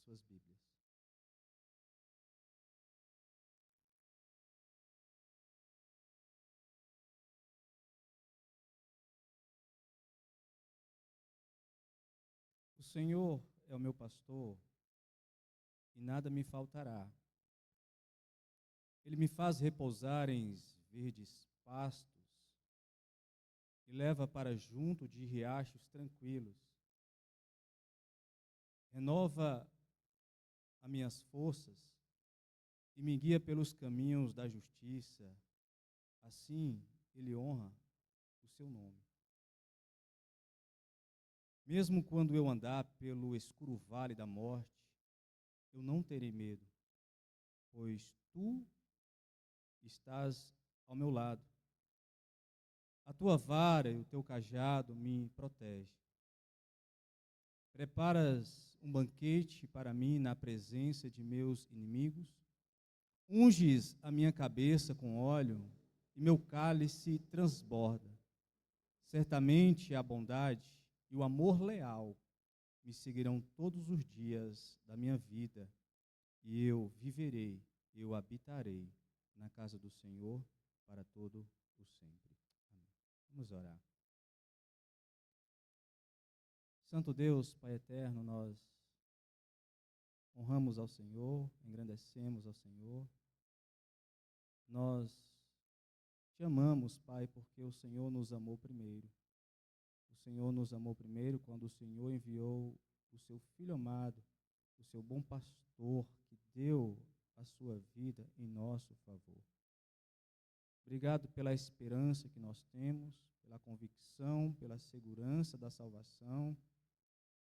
suas Bíblias. O Senhor é o meu pastor e nada me faltará. Ele me faz repousar em verdes pastos e leva para junto de riachos tranquilos. Renova as minhas forças e me guia pelos caminhos da justiça. Assim, ele honra o seu nome. Mesmo quando eu andar pelo escuro vale da morte, eu não terei medo, pois tu estás ao meu lado. A tua vara e o teu cajado me protegem. Preparas um banquete para mim na presença de meus inimigos. Unges a minha cabeça com óleo e meu cálice transborda. Certamente a bondade e o amor leal me seguirão todos os dias da minha vida, e eu viverei, eu habitarei na casa do Senhor para todo o sempre. Amém. Vamos orar. Santo Deus, Pai eterno, nós honramos ao Senhor, engrandecemos ao Senhor. Nós te amamos, Pai, porque o Senhor nos amou primeiro. O Senhor nos amou primeiro quando o Senhor enviou o seu Filho amado, o seu bom pastor, que deu a sua vida em nosso favor. Obrigado pela esperança que nós temos, pela convicção, pela segurança da salvação.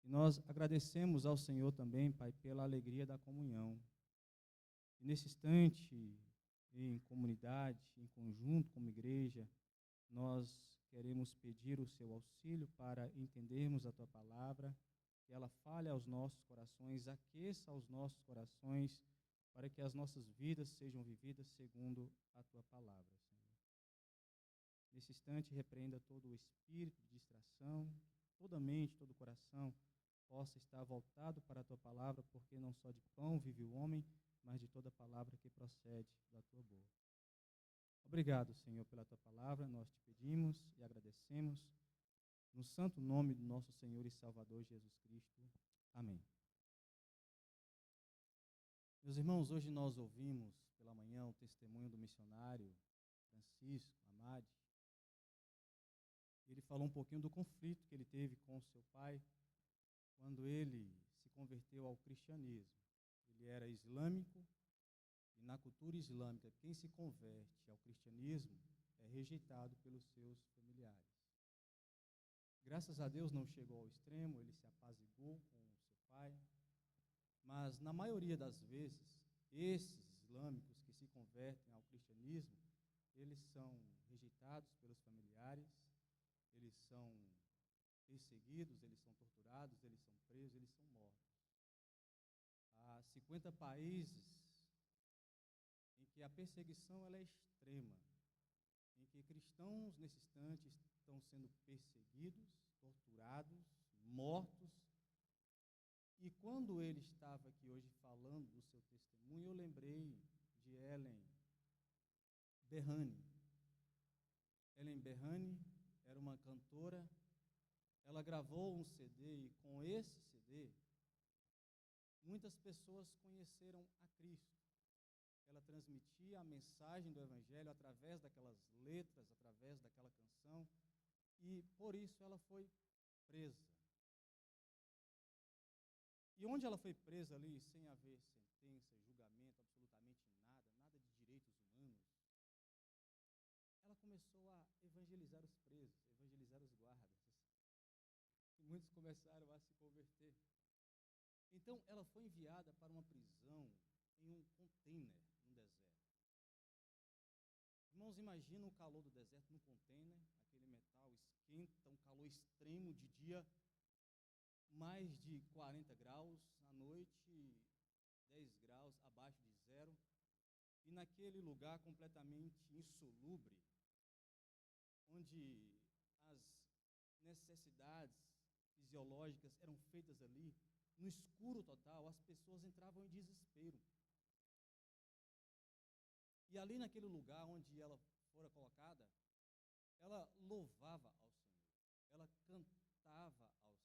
E nós agradecemos ao Senhor também, Pai, pela alegria da comunhão. E nesse instante, em comunidade, em conjunto como igreja, nós queremos pedir o seu auxílio para entendermos a tua palavra, que ela fale aos nossos corações, aqueça aos nossos corações, para que as nossas vidas sejam vividas segundo a tua palavra, Senhor. Nesse instante, repreenda todo o espírito de distração, toda a mente, todo o coração possa estar voltado para a tua palavra, porque não só de pão vive o homem, mas de toda palavra que procede da tua boca. Obrigado, Senhor, pela tua palavra, nós te pedimos e agradecemos, no santo nome do nosso Senhor e Salvador Jesus Cristo. Amém. Meus irmãos, hoje nós ouvimos pela manhã o testemunho do missionário Francisco Amade. Ele falou um pouquinho do conflito que ele teve com seu pai quando ele se converteu ao cristianismo. Ele era islâmico e na cultura islâmica, quem se converte ao cristianismo é rejeitado pelos seus familiares. Graças a Deus não chegou ao extremo, ele se apaziguou com seu pai, mas na maioria das vezes, esses islâmicos que se convertem ao cristianismo, eles são rejeitados pelos familiares, eles são perseguidos, eles são torturados, eles são presos, eles são mortos. Há 50 países em que a perseguição ela é extrema, em que cristãos nesse instante estão sendo perseguidos, torturados, mortos. E quando ele estava aqui hoje falando do seu testemunho, eu lembrei de Ellen Berhane. Ellen Berhane era uma cantora. Ela gravou um CD e com esse CD, muitas pessoas conheceram a Cristo. Ela transmitia a mensagem do Evangelho através daquelas letras, através daquela canção, e por isso ela foi presa. E onde ela foi presa ali, sem haver sentença, julgamento, absolutamente nada, nada de direitos humanos, ela começou a evangelizar os presos, evangelizar os guardas. E muitos começaram a se converter. Então, ela foi enviada para uma prisão em um container no deserto. Irmãos, imagina o calor do deserto no container, aquele metal esquenta, um calor extremo de dia, mais de 40 graus, à noite 10 graus abaixo de zero, e naquele lugar completamente insalubre, onde as necessidades fisiológicas eram feitas ali, no escuro total, as pessoas entravam em desespero. E ali naquele lugar onde ela fora colocada, ela louvava ao Senhor, ela cantava ao Senhor.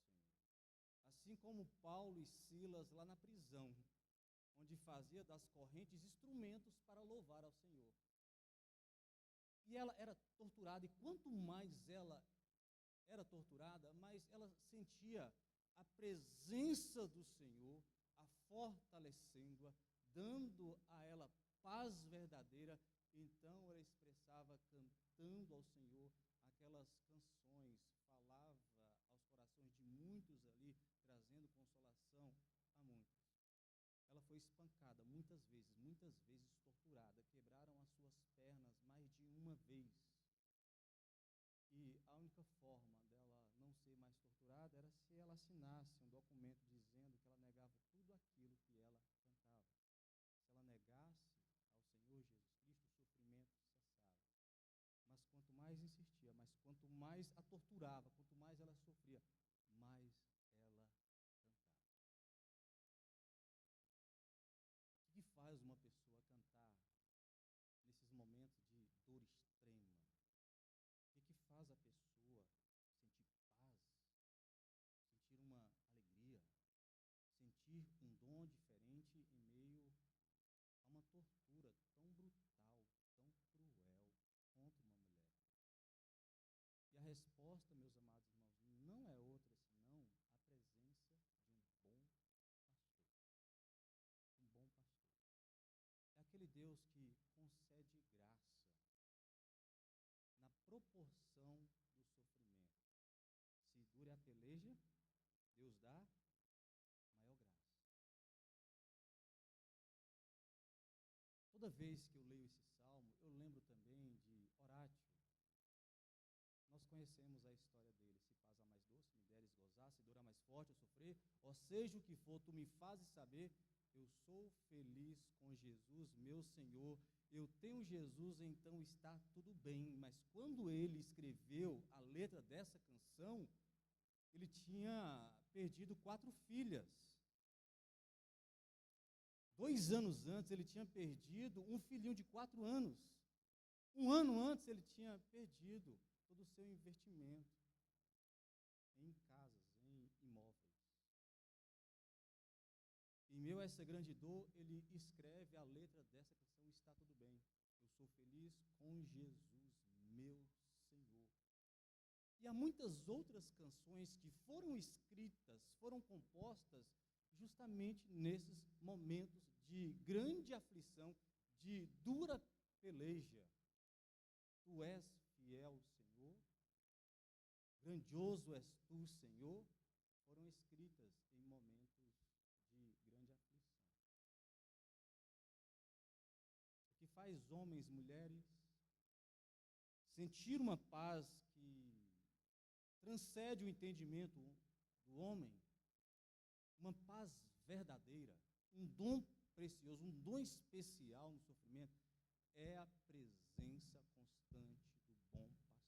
Assim como Paulo e Silas lá na prisão, onde fazia das correntes instrumentos para louvar ao Senhor. E ela era torturada, e quanto mais ela era torturada, mais ela sentia a presença do Senhor, a fortalecendo-a, dando a ela paz verdadeira. Então ela expressava cantando ao Senhor aquelas canções, falava aos corações de muitos ali, trazendo consolação a muitos. Ela foi espancada muitas vezes torturada, quebraram as suas pernas mais de uma vez. E a única forma dela não ser mais torturada era se ela assinasse um documento dizendo que ela negava tudo aquilo que ela cantava. Se ela negasse ao Senhor Jesus Cristo, o sofrimento cessava. Mas quanto mais insistia, mas quanto mais a torturava, quanto mais ela sofria, mais ela cantava. O que faz uma pessoa cantar nesses momentos de dor extrema? O que faz a pessoa sentir paz, sentir uma alegria, sentir um dom diferente em meio a uma tortura tão brutal, tão cruel contra uma mulher? E a resposta, meus amados irmãos, não é outra senão a presença de um bom pastor. Um bom pastor. É aquele Deus que concede graça na proporção do sofrimento. Se dure a peleja, Deus dá maior graça. Toda vez que eu leio esse salmo, eu lembro também de Horácio. Nós conhecemos a história dele. Se paz a mais doce, me deres gozar, se dura mais forte eu sofrer, ou seja o que for, tu me fazes saber, eu sou feliz com Jesus, meu Senhor. Eu tenho Jesus, então está tudo bem. Mas quando ele escreveu a letra dessa canção, ele tinha perdido 4 filhas. 2 anos antes, ele tinha perdido um filhinho de 4 anos. 1 ano antes, ele tinha perdido todo o seu investimento em casas, em imóveis. Em meio a essa grande dor, ele escreve a letra dessa canção, está tudo bem. Eu sou feliz com Jesus, meu Senhor. E há muitas outras canções que foram escritas, foram compostas justamente nesses momentos de grande aflição, de dura peleja. Tu és fiel, Senhor, grandioso és tu, Senhor, foram escritas em momentos de grande aflição. O que faz homens e mulheres sentir uma paz que transcende o entendimento do homem, uma paz verdadeira, um dom precioso, um dom especial no sofrimento, é a presença constante do bom pastor.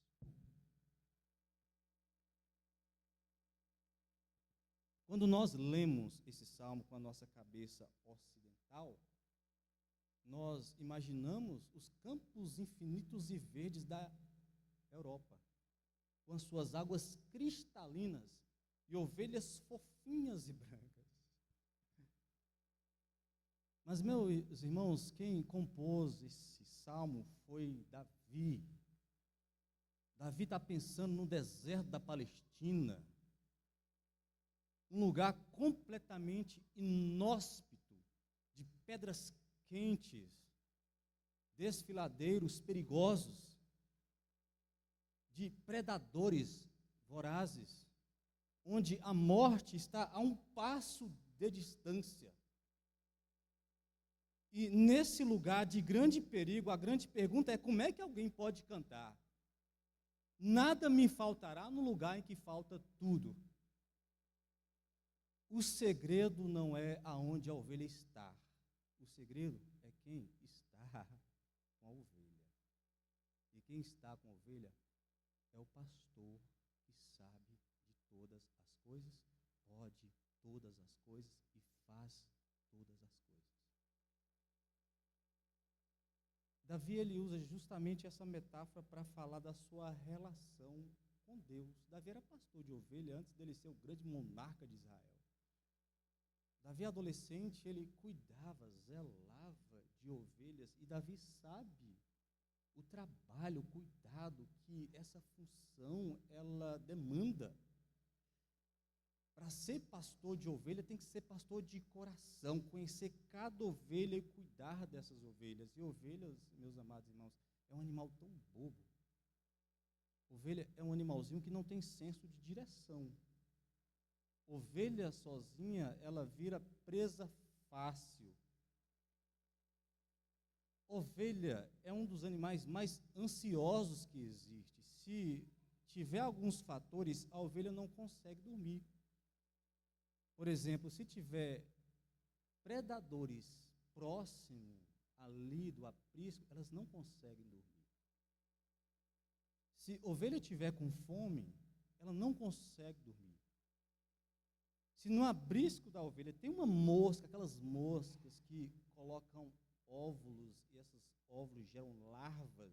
Quando nós lemos esse salmo com a nossa cabeça ocidental, nós imaginamos os campos infinitos e verdes da Europa, com as suas águas cristalinas e ovelhas fofinhas e brancas. Mas, meus irmãos, quem compôs esse salmo foi Davi. Davi está pensando no deserto da Palestina, um lugar completamente inóspito, de pedras quentes, desfiladeiros perigosos, de predadores vorazes, onde a morte está a um passo de distância. E nesse lugar de grande perigo, a grande pergunta é: como é que alguém pode cantar? Nada me faltará no lugar em que falta tudo. O segredo não é aonde a ovelha está. O segredo é quem está com a ovelha. E quem está com a ovelha é o pastor que sabe de todas as coisas, pode todas as coisas e faz todas as coisas. Davi, ele usa justamente essa metáfora para falar da sua relação com Deus. Davi era pastor de ovelha antes dele ser o grande monarca de Israel. Davi, adolescente, ele cuidava, zelava de ovelhas, e Davi sabe o trabalho, o cuidado que essa função ela demanda. Para ser pastor de ovelha, tem que ser pastor de coração, conhecer cada ovelha e cuidar dessas ovelhas. E ovelhas, meus amados irmãos, é um animal tão bobo. Ovelha é um animalzinho que não tem senso de direção. Ovelha sozinha, ela vira presa fácil. Ovelha é um dos animais mais ansiosos que existe. Se tiver alguns fatores, a ovelha não consegue dormir. Por exemplo, se tiver predadores próximos ali do aprisco, elas não conseguem dormir. Se a ovelha tiver com fome, ela não consegue dormir. Se no aprisco da ovelha tem uma mosca, aquelas moscas que colocam óvulos, e esses óvulos geram larvas,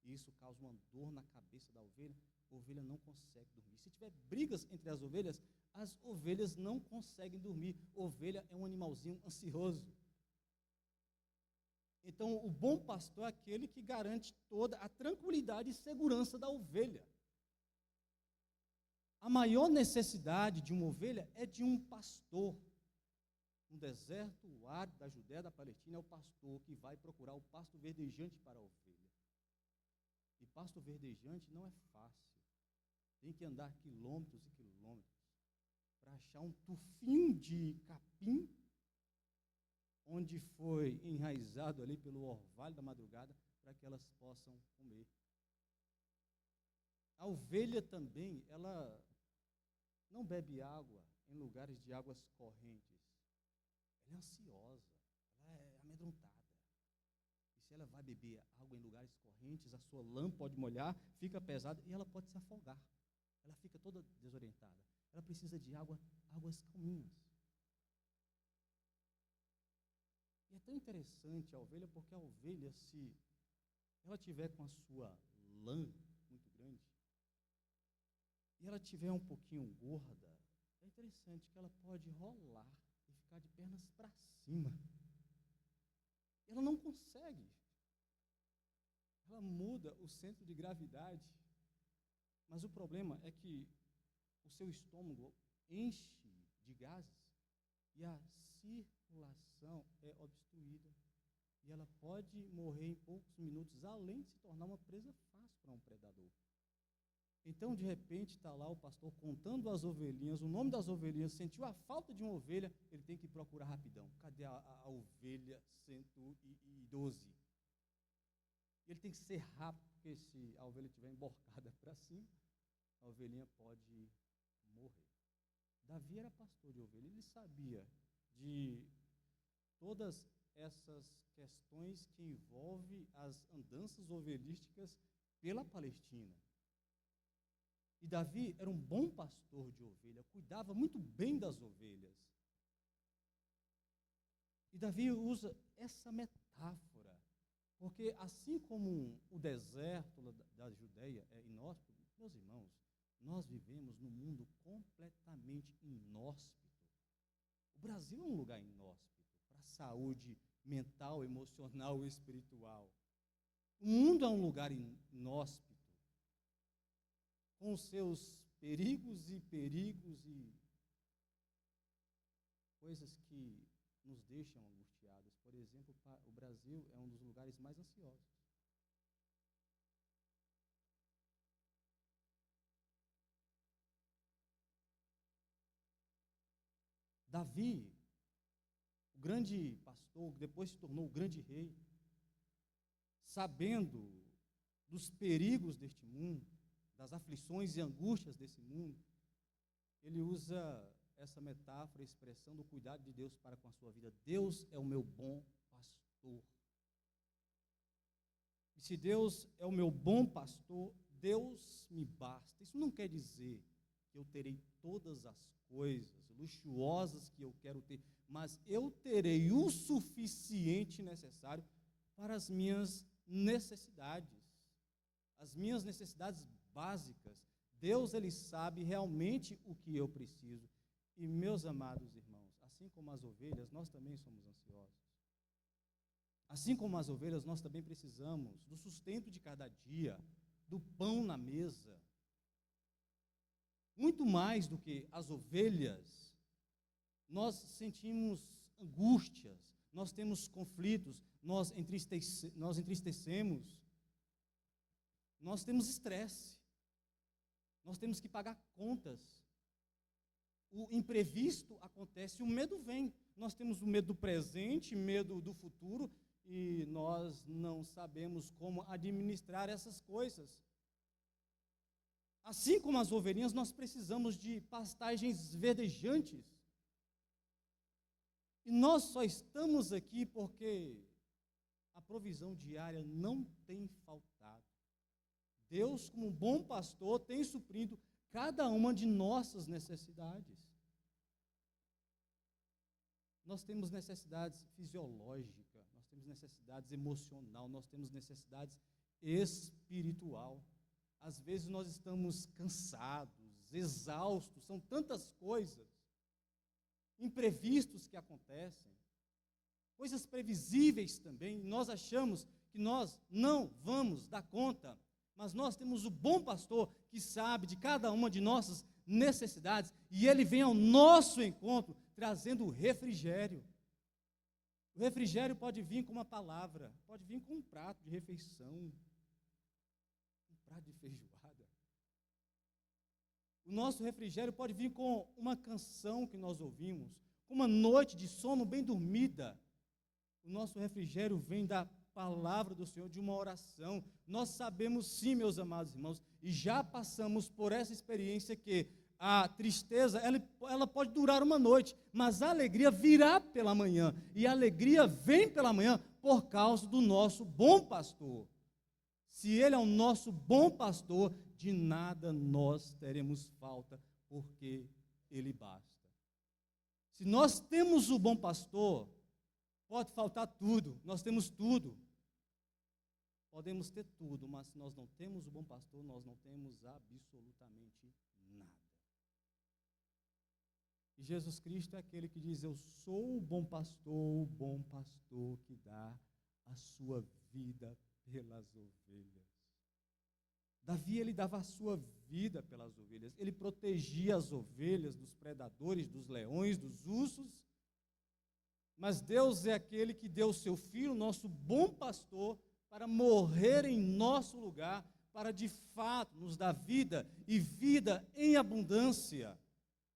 e isso causa uma dor na cabeça da ovelha, a ovelha não consegue dormir. Se tiver brigas entre as ovelhas não conseguem dormir. Ovelha é um animalzinho ansioso. Então, o bom pastor é aquele que garante toda a tranquilidade e segurança da ovelha. A maior necessidade de uma ovelha é de um pastor. No deserto, o árido da Judéia, da Palestina, é o pastor que vai procurar o pasto verdejante para a ovelha. E pasto verdejante não é fácil. Tem que andar quilômetros e quilômetros para achar um tufinho de capim, onde foi enraizado ali pelo orvalho da madrugada, para que elas possam comer. A ovelha também, ela não bebe água em lugares de águas correntes. Ela é ansiosa, ela é amedrontada. E se ela vai beber água em lugares correntes, a sua lã pode molhar, fica pesada e ela pode se afogar. Ela fica toda desorientada. Ela precisa de águas calminhas. E é tão interessante a ovelha, porque a ovelha, se ela tiver com a sua lã muito grande, e ela tiver um pouquinho gorda, é interessante que ela pode rolar e ficar de pernas para cima. Ela não consegue. Ela muda o centro de gravidade. Mas o problema é que o seu estômago enche de gases e a circulação é obstruída. E ela pode morrer em poucos minutos, além de se tornar uma presa fácil para um predador. Então, de repente, está lá o pastor contando as ovelhinhas, o nome das ovelhinhas, sentiu a falta de uma ovelha, ele tem que procurar rapidão. Cadê a ovelha 112? Ele tem que ser rápido, porque se a ovelha estiver emborcada para cima, a ovelhinha pode morrer. Davi era pastor de ovelha, ele sabia de todas essas questões que envolvem as andanças ovelísticas pela Palestina. E Davi era um bom pastor de ovelha, cuidava muito bem das ovelhas. E Davi usa essa metáfora, porque assim como o deserto da Judéia é inóspito, meus irmãos, nós vivemos num mundo completamente inóspito. O Brasil é um lugar inóspito para a saúde mental, emocional e espiritual. O mundo é um lugar inóspito, com seus perigos e coisas que nos deixam angustiados. Por exemplo, o Brasil é um dos lugares mais ansiosos. Davi, o grande pastor, que depois se tornou o grande rei, sabendo dos perigos deste mundo, das aflições e angústias desse mundo, ele usa essa metáfora, expressão do cuidado de Deus para com a sua vida. Deus é o meu bom pastor. E se Deus é o meu bom pastor, Deus me basta. Isso não quer dizer que eu terei todas as coisas luxuosas que eu quero ter, mas eu terei o suficiente necessário para as minhas necessidades, as minhas necessidades básicas. Deus, Ele sabe realmente o que eu preciso. E, meus amados irmãos, assim como as ovelhas, nós também somos ansiosos. Assim como as ovelhas, nós também precisamos do sustento de cada dia, do pão na mesa. Muito mais do que as ovelhas, nós sentimos angústias, nós temos conflitos, nós entristecemos, nós temos estresse, nós temos que pagar contas. O imprevisto acontece, o medo vem. Nós temos o medo do presente, medo do futuro, e nós não sabemos como administrar essas coisas. Assim como as ovelhinhas, nós precisamos de pastagens verdejantes. E nós só estamos aqui porque a provisão diária não tem faltado. Deus, como um bom pastor, tem suprido cada uma de nossas necessidades. Nós temos necessidades fisiológicas, nós temos necessidades emocionais, nós temos necessidades espiritual. Às vezes nós estamos cansados, exaustos, são tantas coisas, imprevistos que acontecem, coisas previsíveis também. Nós achamos que nós não vamos dar conta, mas nós temos o bom pastor que sabe de cada uma de nossas necessidades, e ele vem ao nosso encontro trazendo o refrigério. O refrigério pode vir com uma palavra, pode vir com um prato de refeição, um prato de feijoada. O nosso refrigério pode vir com uma canção que nós ouvimos, com uma noite de sono bem dormida. O nosso refrigério vem da palavra do Senhor, de uma oração. Nós sabemos sim, meus amados irmãos, e já passamos por essa experiência que a tristeza, ela pode durar uma noite, mas a alegria virá pela manhã, e a alegria vem pela manhã por causa do nosso bom pastor. Se ele é o nosso bom pastor, de nada nós teremos falta, porque ele basta. Se nós temos o bom pastor, pode faltar tudo, nós temos tudo. Podemos ter tudo, mas se nós não temos o bom pastor, nós não temos absolutamente nada. E Jesus Cristo é aquele que diz: eu sou o bom pastor que dá a sua vida pelas ovelhas. Davi, ele dava a sua vida pelas ovelhas, ele protegia as ovelhas dos predadores, dos leões, dos ursos. Mas Deus é aquele que deu o seu Filho, nosso bom pastor, para morrer em nosso lugar, para de fato nos dar vida e vida em abundância,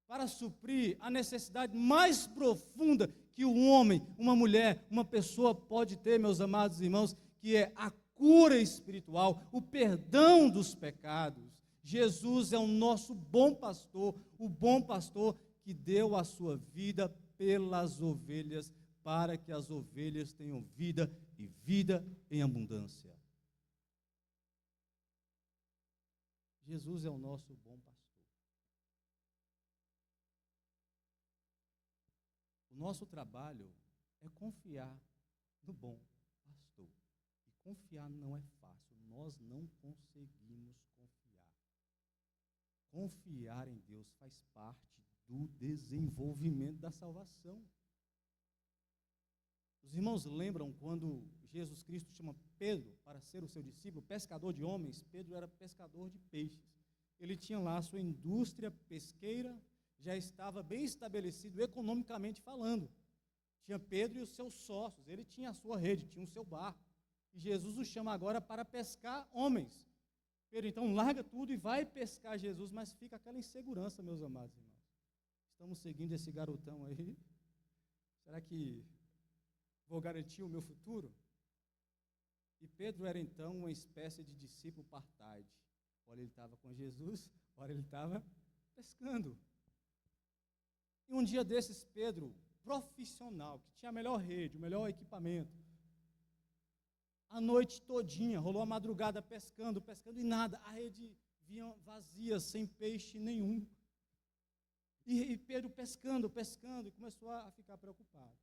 para suprir a necessidade mais profunda que um homem, uma mulher, uma pessoa pode ter, meus amados irmãos, que é a cura espiritual, o perdão dos pecados. Jesus é o nosso bom pastor, o bom pastor que deu a sua vida pelas ovelhas, para que as ovelhas tenham vida e vida em abundância. Jesus é o nosso bom pastor. O nosso trabalho é confiar no bom pastor. E confiar não é fácil, nós não conseguimos confiar. Confiar em Deus faz parte do desenvolvimento da salvação. Os irmãos lembram quando Jesus Cristo chama Pedro para ser o seu discípulo, pescador de homens? Pedro era pescador de peixes. Ele tinha lá a sua indústria pesqueira, já estava bem estabelecido economicamente falando. Tinha Pedro e os seus sócios, ele tinha a sua rede, tinha o seu barco. E Jesus o chama agora para pescar homens. Pedro, então, larga tudo e vai pescar Jesus, mas fica aquela insegurança, meus amados irmãos. Estamos seguindo esse garotão aí? Será que vou garantir o meu futuro? E Pedro era, então, uma espécie de discípulo part-time. Ora ele estava com Jesus, ora ele estava pescando. E um dia desses, Pedro, profissional, que tinha a melhor rede, o melhor equipamento, a noite todinha, rolou a madrugada pescando, e nada, a rede vinha vazia, sem peixe nenhum. E Pedro pescando, e começou a ficar preocupado.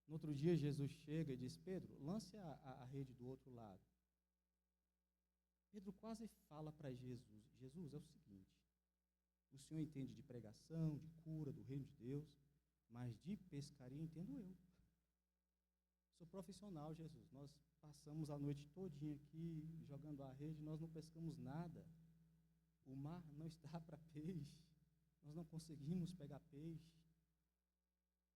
No outro dia, Jesus chega e diz: Pedro, lance a rede do outro lado. Pedro quase fala para Jesus: Jesus, é o seguinte, o Senhor entende de pregação, de cura, do reino de Deus, mas de pescaria entendo eu. Sou profissional, Jesus. Nós passamos a noite todinha aqui jogando a rede, nós não pescamos nada. O mar não está para peixe, nós não conseguimos pegar peixe.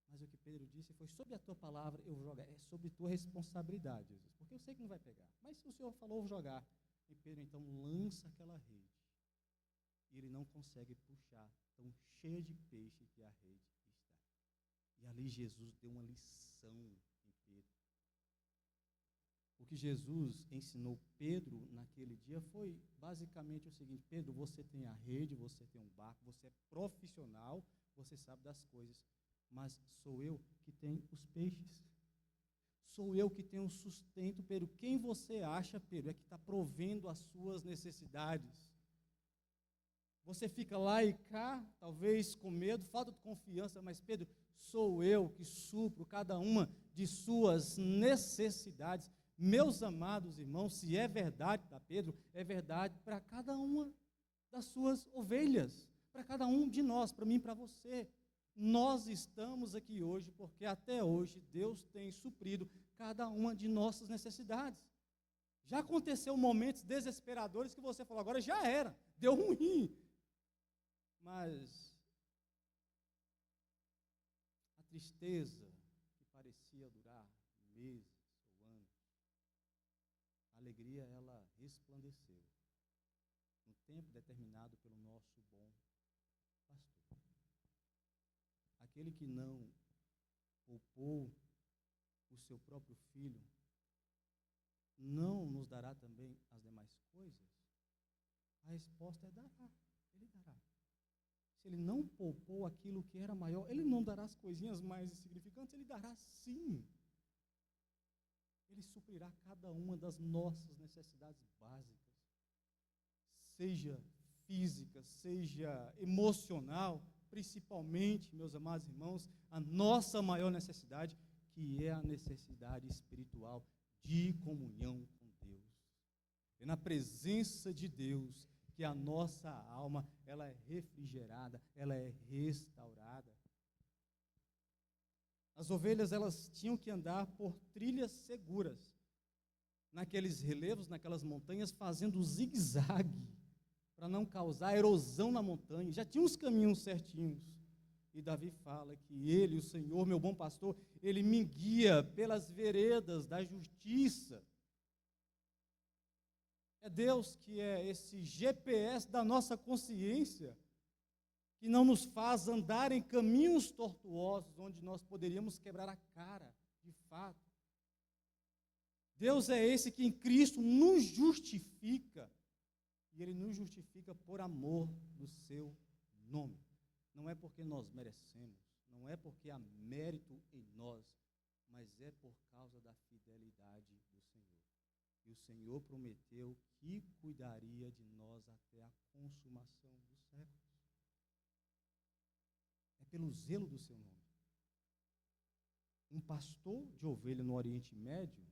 Mas o que Pedro disse foi: sobre a tua palavra eu vou jogar, é sobre tua responsabilidade, Jesus, porque eu sei que não vai pegar, mas se o Senhor falou, eu vou jogar. E Pedro então lança aquela rede, e ele não consegue puxar, tão cheia de peixe que a rede está. E ali Jesus deu uma lição em Pedro. O que Jesus ensinou Pedro naquele dia foi basicamente o seguinte: Pedro, você tem a rede, você tem um barco, você é profissional, você sabe das coisas, mas sou eu que tenho os peixes. Sou eu que tenho o sustento, Pedro. Quem você acha, Pedro, é que está provendo as suas necessidades? Você fica lá e cá, talvez com medo, falta de confiança, mas Pedro, sou eu que supro cada uma de suas necessidades. Meus amados irmãos, se é verdade para Pedro, é verdade para cada uma das suas ovelhas, para cada um de nós, para mim e para você. Nós estamos aqui hoje porque até hoje Deus tem suprido cada uma de nossas necessidades. Já aconteceu momentos desesperadores que você falou: agora já era, deu ruim. Mas a tristeza que parecia durar meses ou anos, a alegria ela resplandeceu no tempo determinado pelo nosso bom pastor. Aquele que não poupou o seu próprio filho, não nos dará também as demais coisas? A resposta é dará, ele dará. Se ele não poupou aquilo que era maior, ele não dará as coisinhas mais insignificantes, ele dará sim. Ele suprirá cada uma das nossas necessidades básicas, seja física, seja emocional, principalmente, meus amados irmãos, a nossa maior necessidade, que é a necessidade espiritual de comunhão com Deus. É na presença de Deus que a nossa alma, ela é refrigerada, ela é restaurada. As ovelhas, elas tinham que andar por trilhas seguras, naqueles relevos, naquelas montanhas, fazendo zigue-zague, para não causar erosão na montanha. Já tinha os caminhos certinhos. E Davi fala que ele, o Senhor, meu bom pastor, ele me guia pelas veredas da justiça. É Deus que é esse GPS da nossa consciência, que não nos faz andar em caminhos tortuosos, onde nós poderíamos quebrar a cara, de fato. Deus é esse que em Cristo nos justifica, e Ele nos justifica por amor do seu nome. Não é porque nós merecemos, não é porque há mérito em nós, mas é por causa da fidelidade do Senhor. E o Senhor prometeu que cuidaria de nós até a consumação dos séculos. É pelo zelo do seu nome. Um pastor de ovelha no Oriente Médio,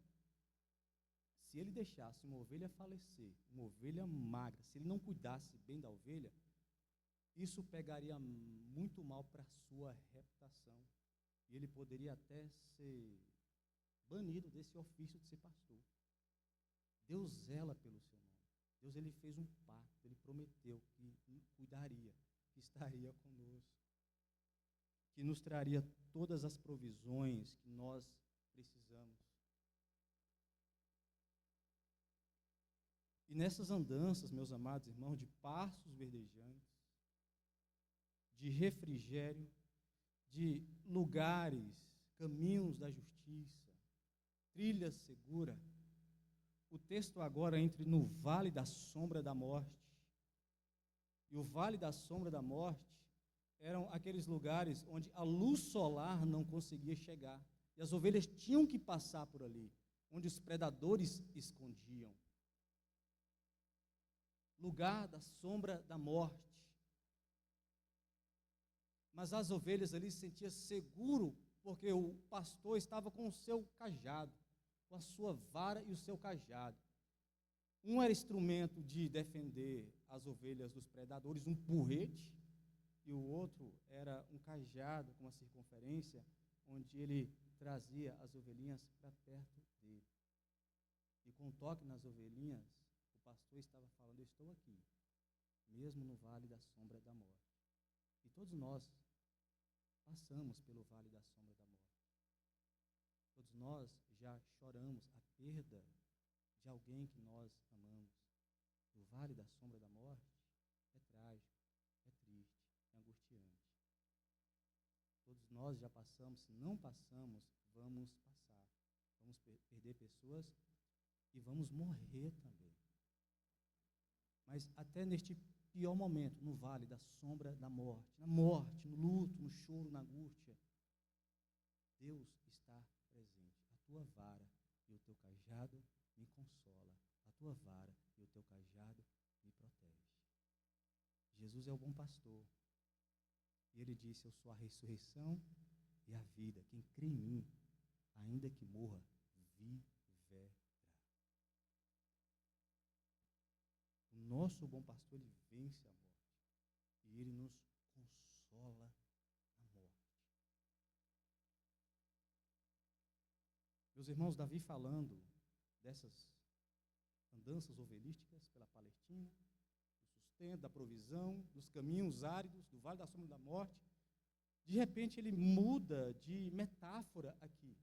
se ele deixasse uma ovelha falecer, uma ovelha magra, se ele não cuidasse bem da ovelha, isso pegaria muito mal para a sua reputação. E ele poderia até ser banido desse ofício de ser pastor. Deus zela pelo seu nome. Deus, ele fez um pacto, ele prometeu que cuidaria, que estaria conosco, que nos traria todas as provisões que nós precisamos. E nessas andanças, meus amados irmãos, de pastos verdejantes, de refrigério, de lugares, caminhos da justiça, trilha segura, o texto agora entra no vale da sombra da morte. E o vale da sombra da morte eram aqueles lugares onde a luz solar não conseguia chegar. E as ovelhas tinham que passar por ali, onde os predadores escondiam. Lugar da sombra da morte. Mas as ovelhas ali se sentiam seguro, porque o pastor estava com o seu cajado, com a sua vara e o seu cajado. Um era instrumento de defender as ovelhas dos predadores, um porrete, e o outro era um cajado com uma circunferência, onde ele trazia as ovelhinhas para perto dele. E com um toque nas ovelhinhas, o pastor estava falando: eu estou aqui, mesmo no vale da sombra da morte. E todos nós passamos pelo vale da sombra da morte. Todos nós já choramos a perda de alguém que nós amamos. O vale da sombra da morte é trágico, é triste, é angustiante. Todos nós já passamos, se não passamos, vamos passar. Vamos perder pessoas e vamos morrer também. Mas até neste pior momento, no vale da sombra da morte, na morte, no luto, no choro, na angústia, Deus está presente. A tua vara e o teu cajado me consola. A tua vara e o teu cajado me protege. Jesus é o bom pastor. E ele disse: eu sou a ressurreição e a vida. Quem crê em mim, ainda que morra, viverá. O nosso bom pastor, ele vence a morte. E ele nos consola na morte. Meus irmãos, Davi falando dessas andanças ovelísticas pela Palestina, do sustento, da provisão, dos caminhos áridos, do vale da sombra da morte, de repente ele muda de metáfora aqui,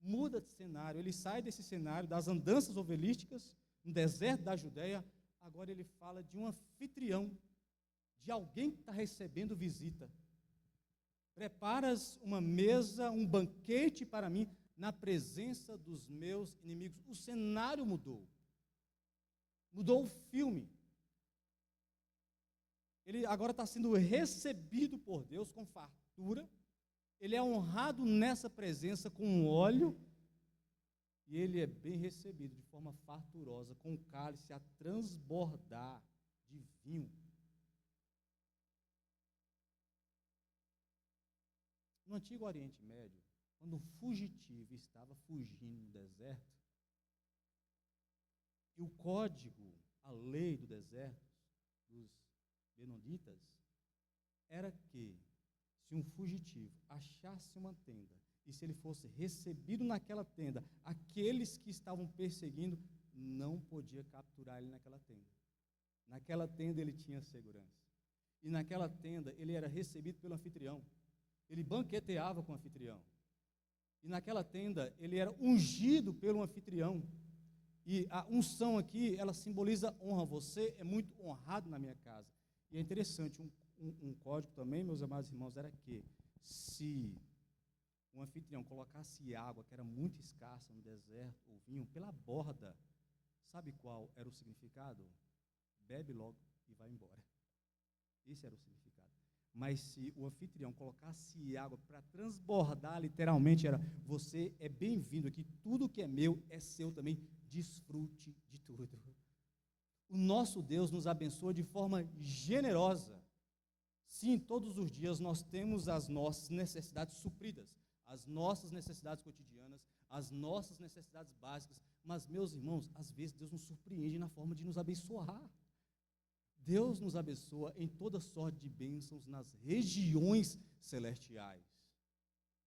muda de cenário, ele sai desse cenário das andanças ovelísticas no deserto da Judéia. Agora ele fala de um anfitrião, de alguém que está recebendo visita. Preparas uma mesa, um banquete para mim, na presença dos meus inimigos. O cenário mudou. Mudou o filme. Ele agora está sendo recebido por Deus com fartura. Ele é honrado nessa presença com óleo. E ele é bem recebido de forma farturosa, com o cálice a transbordar de vinho. No Antigo Oriente Médio, quando um fugitivo estava fugindo no deserto, e o código, a lei do deserto, dos Benonitas, era que, se um fugitivo achasse uma tenda, e se ele fosse recebido naquela tenda, aqueles que estavam perseguindo não podiam capturar ele naquela tenda. Naquela tenda ele tinha segurança. E naquela tenda ele era recebido pelo anfitrião. Ele banqueteava com o anfitrião. E naquela tenda ele era ungido pelo anfitrião. E a unção aqui, ela simboliza honra. Você é muito honrado na minha casa. E é interessante, um código também, meus amados irmãos, era que se um anfitrião colocasse água, que era muito escassa no deserto, ou vinho, pela borda, sabe qual era o significado? Bebe logo e vai embora. Esse era o significado. Mas se o anfitrião colocasse água para transbordar, literalmente era: você é bem-vindo aqui, tudo que é meu é seu também, desfrute de tudo. O nosso Deus nos abençoa de forma generosa. Sim, todos os dias nós temos as nossas necessidades supridas, as nossas necessidades cotidianas, as nossas necessidades básicas, mas, meus irmãos, às vezes Deus nos surpreende na forma de nos abençoar. Deus nos abençoa em toda sorte de bênçãos nas regiões celestiais.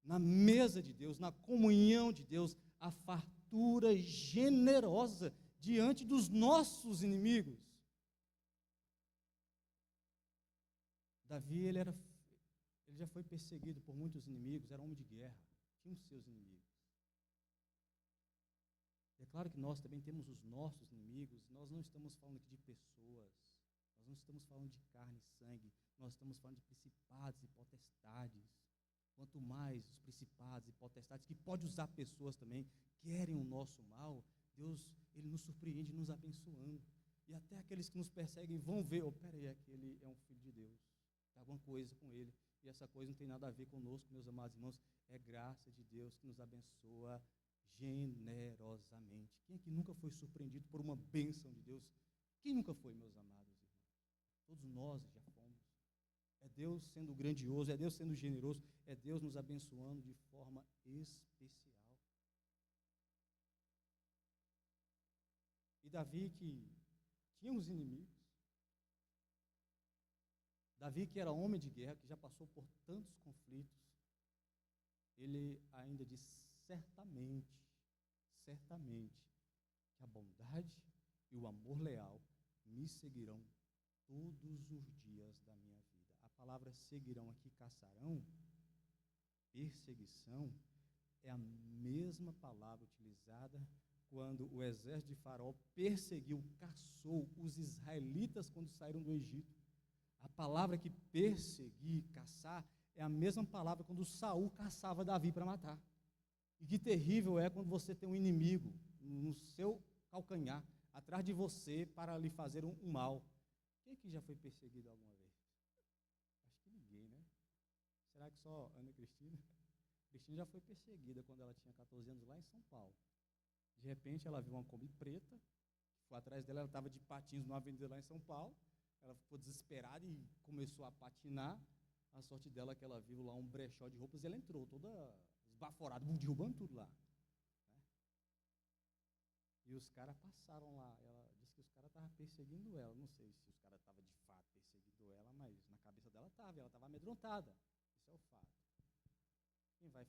Na mesa de Deus, na comunhão de Deus, a fartura generosa diante dos nossos inimigos. Davi, ele já foi perseguido por muitos inimigos, era homem de guerra, tinha os seus inimigos. É claro que nós também temos os nossos inimigos. Nós não estamos falando aqui de pessoas, nós não estamos falando de carne e sangue, nós estamos falando de principados e potestades. Quanto mais os principados e potestades, que pode usar pessoas também, querem o nosso mal, Deus, ele nos surpreende nos abençoando. E até aqueles que nos perseguem vão ver: oh, peraí, aquele é um filho de Deus, tem alguma coisa com ele. E essa coisa não tem nada a ver conosco, meus amados irmãos. É graça de Deus que nos abençoa generosamente. Quem aqui nunca foi surpreendido por uma bênção de Deus? Quem nunca foi, meus amados irmãos? Todos nós já fomos. É Deus sendo grandioso, é Deus sendo generoso, é Deus nos abençoando de forma especial. E Davi, que tinha uns inimigos, Davi, que era homem de guerra, que já passou por tantos conflitos, ele ainda diz certamente, que a bondade e o amor leal me seguirão todos os dias da minha vida. A palavra seguirão aqui, caçarão, perseguição, é a mesma palavra utilizada quando o exército de Faraó perseguiu, caçou os israelitas quando saíram do Egito. A palavra que perseguir, caçar, é a mesma palavra quando Saul caçava Davi para matar. E que terrível é quando você tem um inimigo no seu calcanhar, atrás de você, para lhe fazer um mal. Quem aqui já foi perseguido alguma vez? Acho que ninguém, né? Será que só Ana Cristina? Cristina já foi perseguida quando ela tinha 14 anos lá em São Paulo. De repente ela viu uma Kombi preta, foi atrás dela, ela estava de patins numa avenida lá em São Paulo, ela ficou desesperada e começou a patinar. A sorte dela é que ela viu lá um brechó de roupas e ela entrou toda esbaforada, derrubando tudo lá. Né? E os caras passaram lá, ela disse que os caras estavam perseguindo ela, não sei se os caras estavam de fato perseguindo ela, mas na cabeça dela ela estava amedrontada, isso é o fato. Quem vai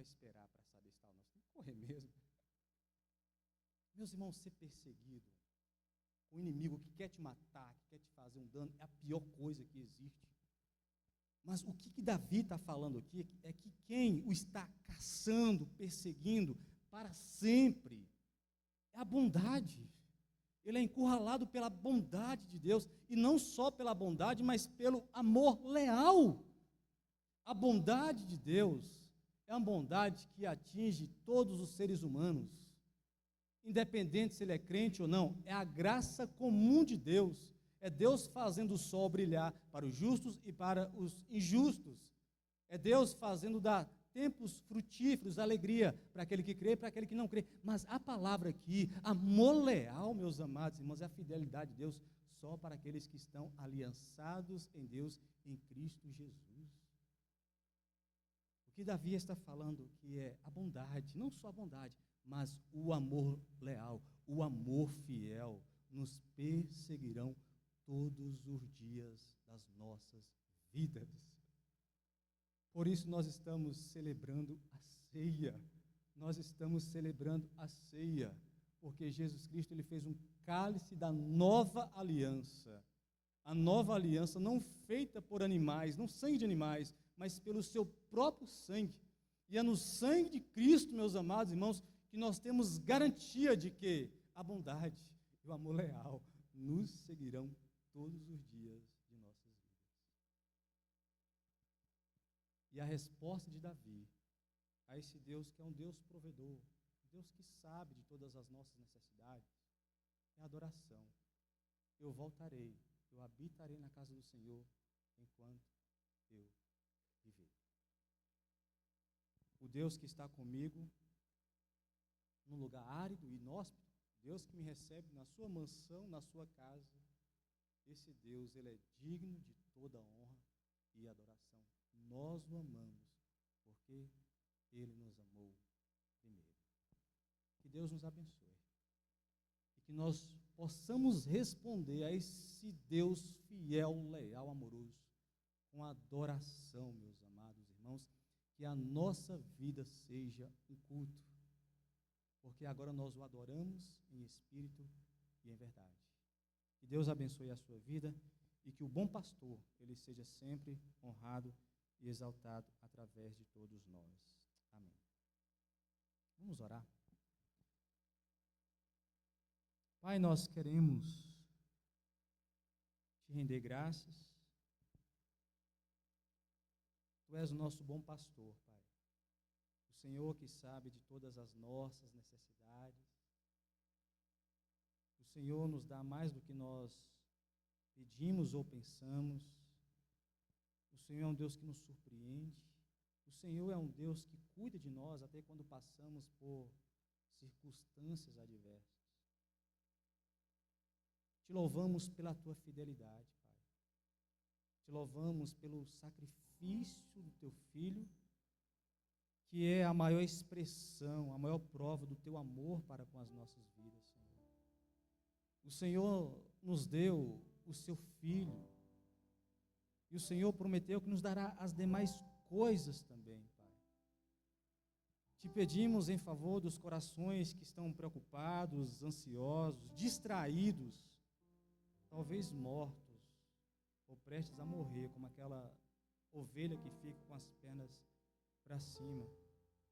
esperar para saber se está ou não? Você tem que correr mesmo. Meus irmãos, ser perseguido, um inimigo que quer te matar, que quer te fazer um dano, é a pior coisa que existe. Mas o que Davi está falando aqui é que quem o está caçando, perseguindo para sempre, é a bondade. Ele é encurralado pela bondade de Deus, e não só pela bondade, mas pelo amor leal. A bondade de Deus é uma bondade que atinge todos os seres humanos, independente se ele é crente ou não. É a graça comum de Deus. É Deus fazendo o sol brilhar para os justos e para os injustos. É Deus fazendo dar tempos frutíferos, alegria para aquele que crê e para aquele que não crê. Mas a palavra aqui, amor leal, meus amados irmãos, é a fidelidade de Deus só para aqueles que estão aliançados em Deus, em Cristo Jesus. O que Davi está falando que é a bondade, não só a bondade, mas o amor leal, o amor fiel, nos perseguirão todos os dias das nossas vidas. Por isso nós estamos celebrando a ceia. Nós estamos celebrando a ceia, porque Jesus Cristo ele fez um cálice da nova aliança. A nova aliança não feita por animais, não sangue de animais, mas pelo seu próprio sangue. E é no sangue de Cristo, meus amados irmãos, que nós temos garantia de que a bondade e o amor leal nos seguirão todos os dias de nossas vidas. E a resposta de Davi a esse Deus que é um Deus provedor, um Deus que sabe de todas as nossas necessidades, é a adoração. Eu voltarei, eu habitarei na casa do Senhor enquanto eu viver. O Deus que está comigo num lugar árido e inóspito, Deus que me recebe na sua mansão, na sua casa, esse Deus, ele é digno de toda honra e adoração. Nós o amamos, porque ele nos amou primeiro. Que Deus nos abençoe. E que nós possamos responder a esse Deus fiel, leal, amoroso, com adoração, meus amados irmãos, que a nossa vida seja um culto, porque agora nós o adoramos em espírito e em verdade. Que Deus abençoe a sua vida e que o bom pastor, ele seja sempre honrado e exaltado através de todos nós. Amém. Vamos orar. Pai, nós queremos te render graças. Tu és o nosso bom pastor, Pai. O Senhor que sabe de todas as nossas necessidades. O Senhor nos dá mais do que nós pedimos ou pensamos. O Senhor é um Deus que nos surpreende. O Senhor é um Deus que cuida de nós até quando passamos por circunstâncias adversas. Te louvamos pela tua fidelidade, Pai. Te louvamos pelo sacrifício do teu Filho, que é a maior expressão, a maior prova do teu amor para com as nossas vidas, Senhor. O Senhor nos deu o seu Filho, e o Senhor prometeu que nos dará as demais coisas também, Pai. Te pedimos em favor dos corações que estão preocupados, ansiosos, distraídos, talvez mortos, ou prestes a morrer, como aquela ovelha que fica com as pernas para cima.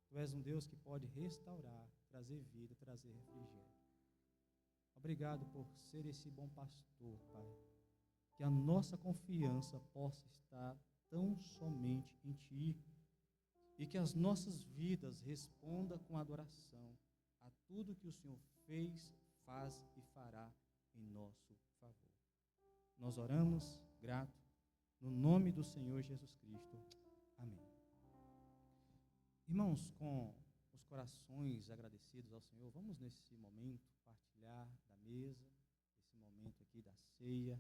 Tu és um Deus que pode restaurar, trazer vida, trazer refrigério. Obrigado por ser esse bom pastor, Pai. Que a nossa confiança possa estar tão somente em Ti, e que as nossas vidas respondam com adoração a tudo que o Senhor fez, faz e fará em nosso favor. Nós oramos, grato, no nome do Senhor Jesus Cristo. Amém. Irmãos, com os corações agradecidos ao Senhor, vamos nesse momento partilhar da mesa, esse momento aqui da ceia.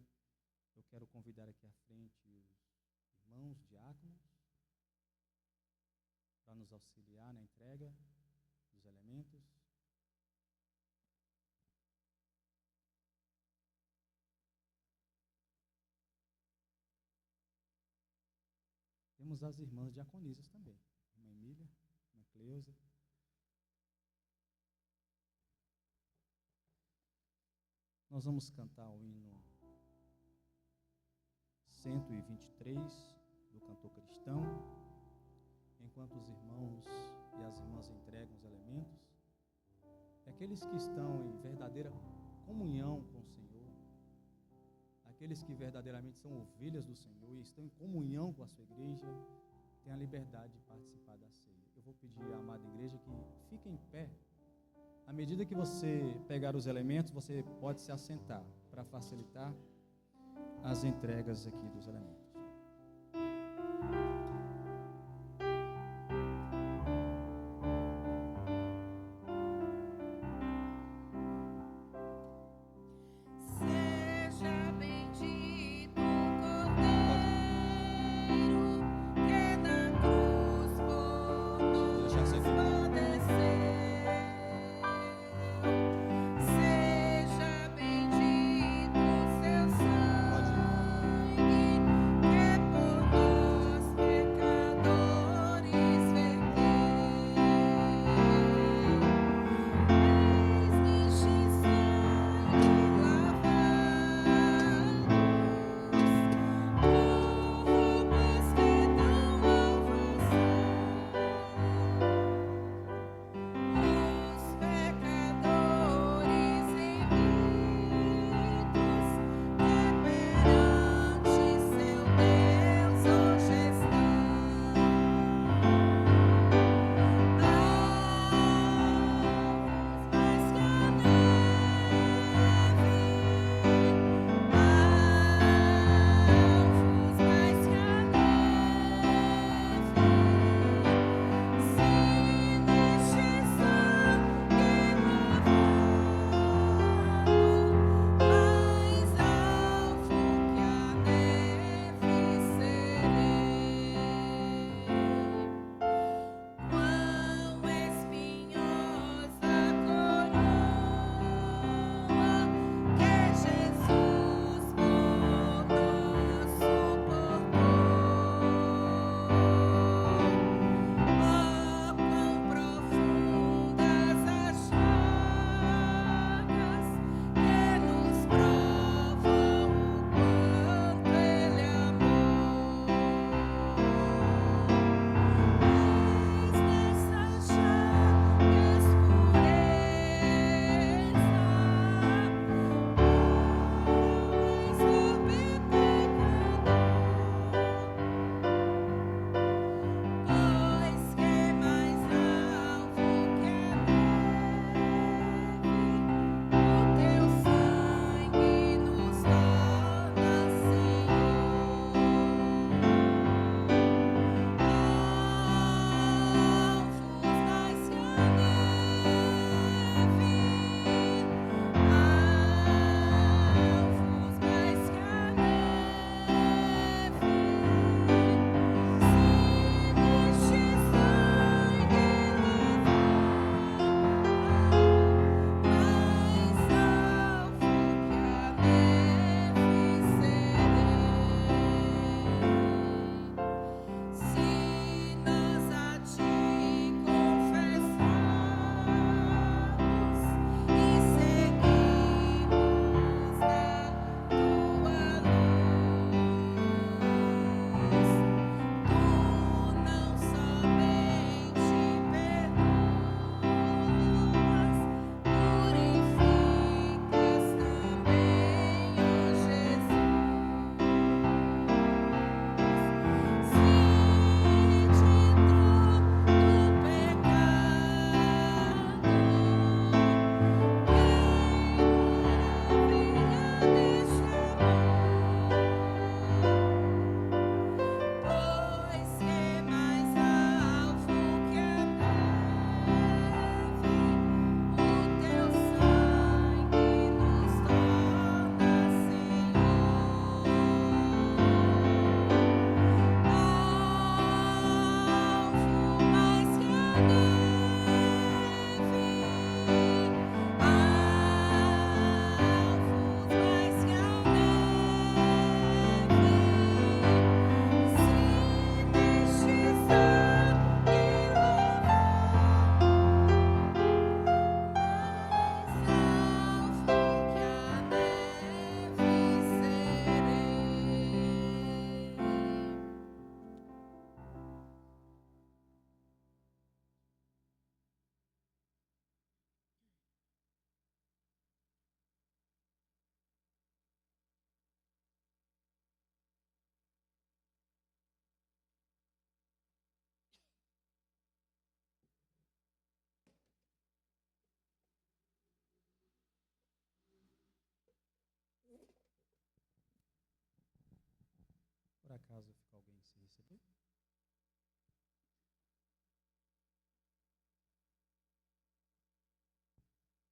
Eu quero convidar aqui à frente os irmãos diáconos para nos auxiliar na entrega dos elementos. Temos as irmãs diaconisas também, irmã Emília, irmã Cleusa. Nós vamos cantar o hino 123 do cantor cristão, enquanto os irmãos e as irmãs entregam os elementos. Aqueles que estão em verdadeira comunhão com o Senhor, aqueles que verdadeiramente são ovelhas do Senhor e estão em comunhão com a sua igreja, têm a liberdade de participar da ceia. Eu vou pedir à amada igreja que fique em pé. À medida que você pegar os elementos, você pode se assentar para facilitar as entregas aqui dos elementos.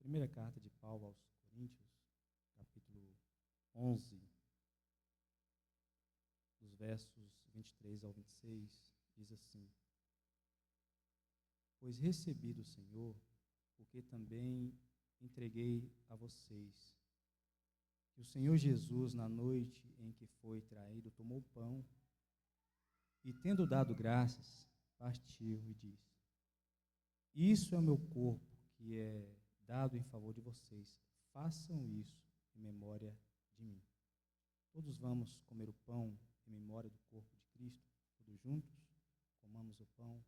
Primeira carta de Paulo aos Coríntios, capítulo 11, dos versos 23 ao 26, diz assim: Pois recebi do Senhor, porque também entreguei a vocês, que o Senhor Jesus, na noite em que foi traído, tomou pão e, tendo dado graças, partiu e disse: Isso é o meu corpo, que é dado em favor de vocês. Façam isso em memória de mim. Todos vamos comer o pão em memória do corpo de Cristo, todos juntos, comamos o pão.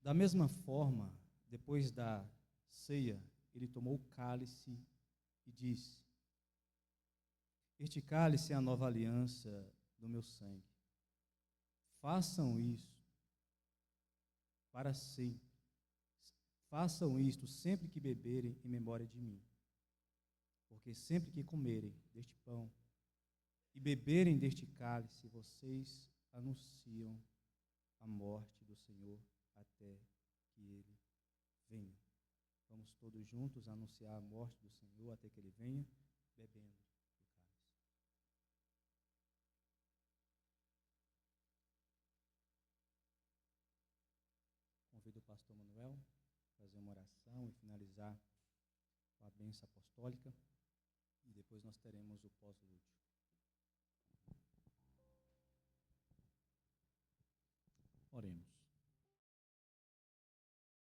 Da mesma forma, depois da ceia, ele tomou o cálice e disse: Este cálice é a nova aliança do meu sangue. Façam isso para sempre. Façam isto sempre que beberem em memória de mim. Porque sempre que comerem deste pão e beberem deste cálice, vocês anunciam a morte do Senhor até que ele venha. Vamos todos juntos anunciar a morte do Senhor até que ele venha, bebendo do cálice. Convido o pastor Manuel a fazer uma oração e finalizar com a bênção apostólica, e depois nós teremos o pós-lúdio. Oremos.